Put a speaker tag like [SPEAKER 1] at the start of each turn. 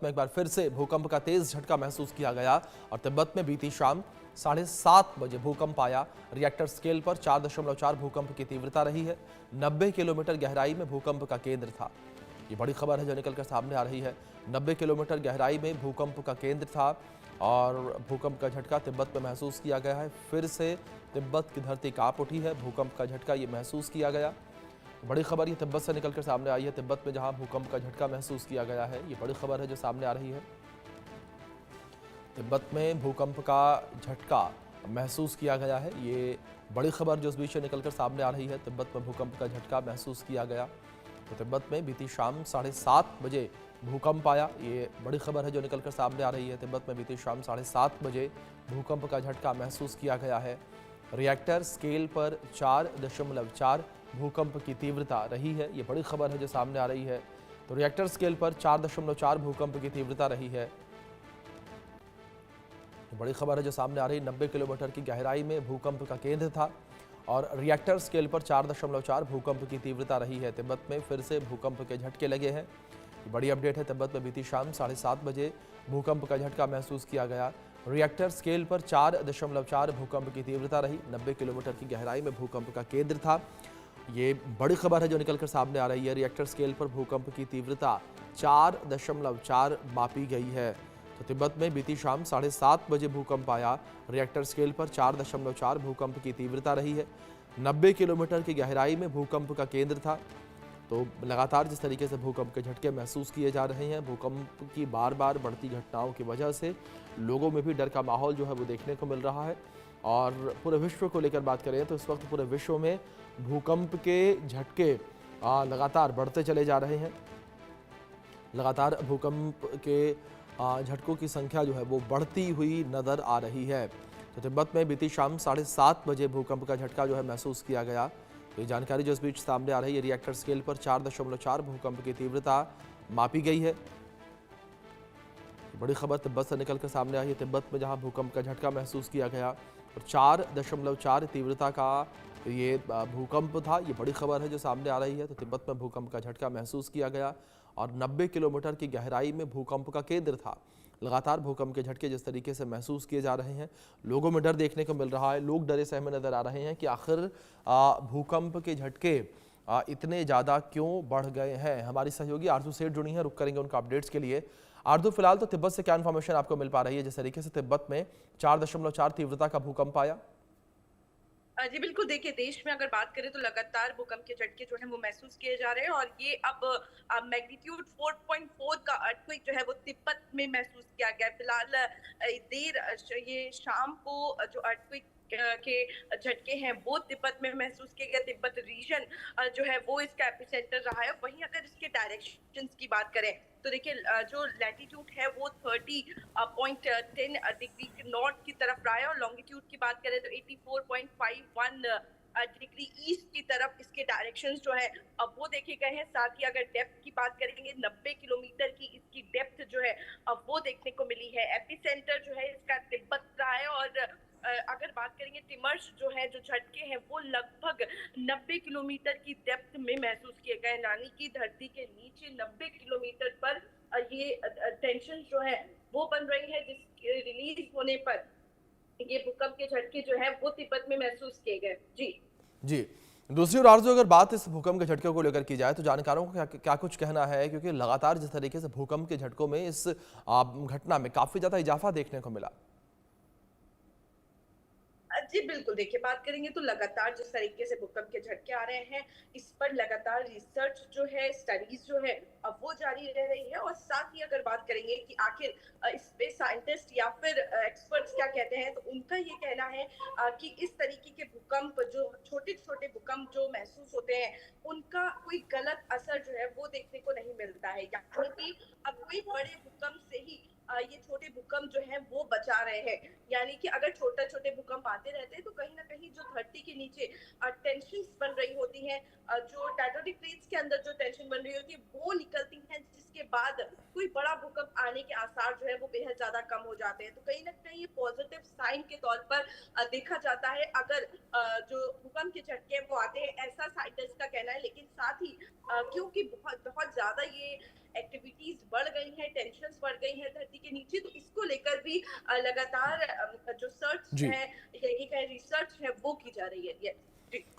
[SPEAKER 1] में एक बार फिर से भूकंप का तेज झटका महसूस किया गया और तिब्बत में बीती शाम 7:30 बजे भूकंप आया। रिएक्टर स्केल पर 4.4 भूकंप की तीव्रता रही है। 90 किलोमीटर गहराई में भूकंप का केंद्र था। ये बड़ी खबर है जो निकलकर सामने आ रही है। 90 किलोमीटर गहराई में भूकंप का केंद्र था और भूकंप का झटका तिब्बत में महसूस किया गया है। फिर से तिब्बत की धरती कांप उठी है। भूकंप का झटका ये महसूस किया गया। बड़ी खबर ये तिब्बत से निकलकर सामने आई है। तिब्बत में जहां भूकंप का झटका महसूस किया गया है, ये बड़ी खबर है जो सामने आ रही है। तिब्बत में भूकंप का झटका महसूस किया गया है। ये बड़ी खबर जो इस बीच से निकलकर सामने आ रही है। तिब्बत में भूकंप का झटका महसूस किया गया। तो तिब्बत में बीती शाम 7:30 बजे भूकंप आया। ये बड़ी खबर है जो निकलकर सामने आ रही है। तिब्बत में बीती शाम 7:30 बजे भूकंप का झटका महसूस किया गया है। रिएक्टर स्केल पर 4.4 भूकंप की तीव्रता रही है। ये बड़ी खबर है जो सामने आ रही है। तो रिएक्टर स्केल पर 4.4 भूकंप की तीव्रता रही है। बड़ी खबर है जो सामने आ रही है। 90 किलोमीटर की गहराई में भूकंप का केंद्र था और रिएक्टर स्केल पर 4.4 भूकंप की तीव्रता रही है। तिब्बत में फिर से भूकंप के झटके लगे हैं। बड़ी अपडेट है। तिब्बत में बीती शाम 7:30 बजे भूकंप का झटका महसूस किया गया। रिएक्टर स्केल पर 4.4 भूकंप की तीव्रता रही। 90 किलोमीटर की गहराई में भूकंप का केंद्र था। ये बड़ी खबर है जो निकलकर सामने आ रही है। रिएक्टर स्केल पर भूकंप की तीव्रता 4.4 मापी गई है। तो तिब्बत में बीती शाम 7:30 बजे भूकंप आया। रिएक्टर स्केल पर 4.4 भूकंप की तीव्रता रही है। 90 किलोमीटर की गहराई में भूकंप का केंद्र था। तो लगातार जिस तरीके से भूकंप के झटके महसूस किए जा रहे हैं, भूकंप की बार बार बढ़ती घटनाओं की वजह से लोगों में भी डर का माहौल जो है वो देखने को मिल रहा है। और पूरे विश्व को लेकर बात करें तो इस वक्त पूरे विश्व में भूकंप के झटके लगातार बढ़ते चले जा रहे हैं। लगातार भूकंप के झटकों की संख्या जो है वो बढ़ती हुई नजर आ रही है। तो तिब्बत में बीती शाम 7:30 बजे भूकंप का झटका जो है महसूस किया गया। तो ये जानकारी जो इस बीच सामने आ रही है, रिएक्टर स्केल पर 4.4 भूकंप की तीव्रता मापी गई है। बड़ी खबर तिब्बत से निकलकर सामने आई है। तिब्बत में जहां भूकंप का झटका महसूस किया गया और 4.4 तीव्रता का ये भूकंप था। ये बड़ी खबर है जो सामने आ रही है। तो तिब्बत में भूकंप का झटका महसूस किया गया और 90 किलोमीटर की गहराई में भूकंप का केंद्र था। लगातार भूकंप के झटके जिस तरीके से महसूस किए जा रहे हैं, लोगों में डर देखने को मिल रहा है। लोग डरे सहमे नजर आ रहे हैं कि आखिर भूकंप के झटके इतने ज़्यादा क्यों बढ़ गए हैं। हमारी सहयोगी आरजू सेठ जुड़ी हैं, रुक करेंगे उनका अपडेट्स के लिए। आरजू, फिलहाल तो तिब्बत से क्या इन्फॉर्मेशन आपको मिल पा रही है जिस तरीके से तिब्बत में 4.4 तीव्रता का भूकंप आया?
[SPEAKER 2] जी बिल्कुल, देखिए देश में अगर बात करें तो लगातार भूकंप के झटके जो हैं वो महसूस किए जा रहे हैं और ये अब मैग्नीट्यूड 4.4 का अर्थक्वेक जो है वो तिब्बत में महसूस किया गया है। फिलहाल ये शाम को जो अर्थक्वेक के झटके हैं वो तिब्बत में महसूस किए गए। तिब्बत रीजन जो है वो इसका एपिसेंटर रहा है। वहीं अगर इसके डायरेक्शंस की बात करें तो देखिए जो लैटिट्यूड है वो 30.10 डिग्री नॉर्थ की तरफ रहा है और लॉन्गिट्यूड की बात करें तो 84.51 डिग्री ईस्ट की तरफ इसके डायरेक्शंस जो है अब वो देखे गए हैं। साथ ही अगर डेप्थ की बात करेंगे 90 किलोमीटर की इसकी डेप्थ जो है अब वो देखने को मिली है। एपिसेंटर जो है इसका तिब्बत रहा है और अगर बात करेंगे टिमर्स जो है जो झटके हैं वो लगभग 90 किलोमीटर की डेप्थ में महसूस किए गए। यानी कि धरती के नीचे 90 किलोमीटर पर ये टेंशन जो है वो बन रही है, जिसके रिलीज होने पर ये भूकंप के झटके जो है वो तिब्बत में महसूस किए गए। जी
[SPEAKER 1] जी। दूसरी ओर आरजू, अगर बात इस भूकंप के झटके को लेकर की जाए तो जानकारों को क्या कुछ कहना है, क्योंकि लगातार जिस तरीके से भूकंप के झटकों में इस घटना में काफी ज्यादा इजाफा देखने को मिला।
[SPEAKER 2] जी बिल्कुल, देखिए बात करेंगे तो लगातार जिस तरीके से भूकंप के झटके आ रहे हैं इस पर लगातार रिसर्च जो है, स्टडीज जो है अब वो जारी रह रही है। और साथ ही अगर बात करेंगे कि आखिर इस पे साइंटिस्ट या फिर एक्सपर्ट्स क्या कहते हैं तो उनका ये कहना है कि इस तरीके के भूकंप जो छोटे-छोटे भूकंप जो महसूस होते हैं उनका कोई गलत असर जो है वो देखने को नहीं मिलता है। यानी कि अब कोई बड़े भूकंप से ही ये छोटे भूकंप जो हैं वो बचा रहे हैं। यानी कि अगर छोटे-छोटे भूकंप आते रहते हैं तो कहीं न कहीं जो धरती के नीचे टेंशन्स बन रही होती हैं, जो टेक्टोनिक प्लेट्स के अंदर जो टेंशन बन रही होती है वो निकलती हैं, जिसके बाद कोई बड़ा भूकंप आने के आसार जो है वो बेहद ज़्यादा कम हो जाते हैं। तो कहीं न कहीं ये पॉजिटिव साइन के तौर पर देखा जाता है अगर जो भूकंप के झटके हैं वो आते हैं, ऐसा साइंटिस्ट का कहना है। लेकिन साथ ही क्योंकि बहुत बहुत ज़्यादा ये एक्टिविटीज बढ़ गई हैं, टेंशंस बढ़ गई हैं धरती के नीचे, तो इसको लेकर भी लगातार जो सर्च
[SPEAKER 1] जी।
[SPEAKER 2] है, ये कहे रिसर्च है, वो की जा रही है। यस जी।